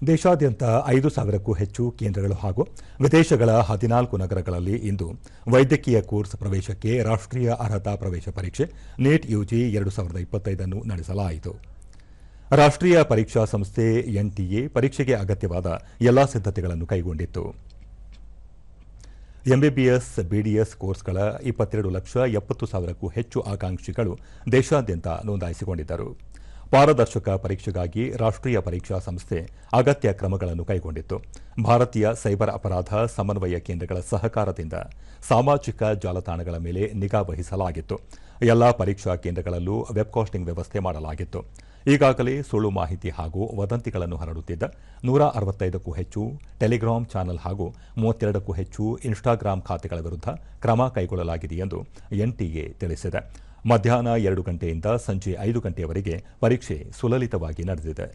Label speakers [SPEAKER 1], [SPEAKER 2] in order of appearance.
[SPEAKER 1] ದೇಶಾದ್ಯಂತ 5,000ಕ್ಕೂ ಹೆಚ್ಚು ಕೇಂದ್ರಗಳು ಹಾಗೂ ವಿದೇಶಗಳ 14 ನಗರಗಳಲ್ಲಿ ಇಂದು ವೈದ್ಯಕೀಯ ಕೋರ್ಸ್ ಪ್ರವೇಶಕ್ಕೆ ರಾಷ್ಟ್ರೀಯ ಅರ್ಹತಾ ಪ್ರವೇಶ ಪರೀಕ್ಷೆ ನೀಟ್ ಯುಜಿ 2025 ಅನ್ನು ನಡೆಸಲಾಯಿತು. ರಾಷ್ಟ್ರೀಯ ಪರೀಕ್ಷಾ ಸಂಸ್ಥೆ ಎನ್ಟಿಎ ಪರೀಕ್ಷೆಗೆ ಅಗತ್ಯವಾದ ಎಲ್ಲಾ ಸಿದ್ಧತೆಗಳನ್ನು ಕೈಗೊಂಡಿತ್ತು. ಎಂಬಿಬಿಎಸ್, ಬಿಡಿಎಸ್ ಕೋರ್ಸ್ಗಳ 22,70,000ಕ್ಕೂ ಹೆಚ್ಚು ಆಕಾಂಕ್ಷಿಗಳು ದೇಶಾದ್ಯಂತ ನೋಂದಾಯಿಸಿಕೊಂಡಿದ್ದರು. ಪಾರದರ್ಶಕ ಪರೀಕ್ಷೆಗಾಗಿ ರಾಷ್ಟ್ರೀಯ ಪರೀಕ್ಷಾ ಸಂಸ್ಥೆ ಅಗತ್ಯ ಕ್ರಮಗಳನ್ನು ಕೈಗೊಂಡಿತ್ತು. ಭಾರತೀಯ ಸೈಬರ್ ಅಪರಾಧ ಸಮನ್ವಯ ಕೇಂದ್ರಗಳ ಸಹಕಾರದಿಂದ ಸಾಮಾಜಿಕ ಜಾಲತಾಣಗಳ ಮೇಲೆ ನಿಗಾ ವಹಿಸಲಾಗಿತ್ತು. ಎಲ್ಲಾ ಪರೀಕ್ಷಾ ಕೇಂದ್ರಗಳಲ್ಲೂ ವೆಬ್ಕಾಸ್ಟಿಂಗ್ ವ್ಯವಸ್ಥೆ ಮಾಡಲಾಗಿತ್ತು. ಈಗಾಗಲೇ ಸುಳ್ಳು ಮಾಹಿತಿ ಹಾಗೂ ವದಂತಿಗಳನ್ನು ಹರಡುತ್ತಿದ್ದ 165ಕ್ಕೂ ಹೆಚ್ಚು ಟೆಲಿಗ್ರಾಂ ಚಾನೆಲ್ ಹಾಗೂ 32ಕ್ಕೂ ಹೆಚ್ಚು ಇನ್ಸ್ಟಾಗ್ರಾಂ ಖಾತೆಗಳ ವಿರುದ್ಧ ಕ್ರಮ ಕೈಗೊಳ್ಳಲಾಗಿದೆ ಎಂದು ಎನ್ಟಿಎ ತಿಳಿಸಿದೆ. ಮಧ್ಯಾಹ್ನ 2 ಗಂಟೆಯಿಂದ ಸಂಜೆ 5 ಗಂಟೆಯವರೆಗೆ ಪರೀಕ್ಷೆ ಸುಲಲಿತವಾಗಿ ನಡೆದಿದೆ.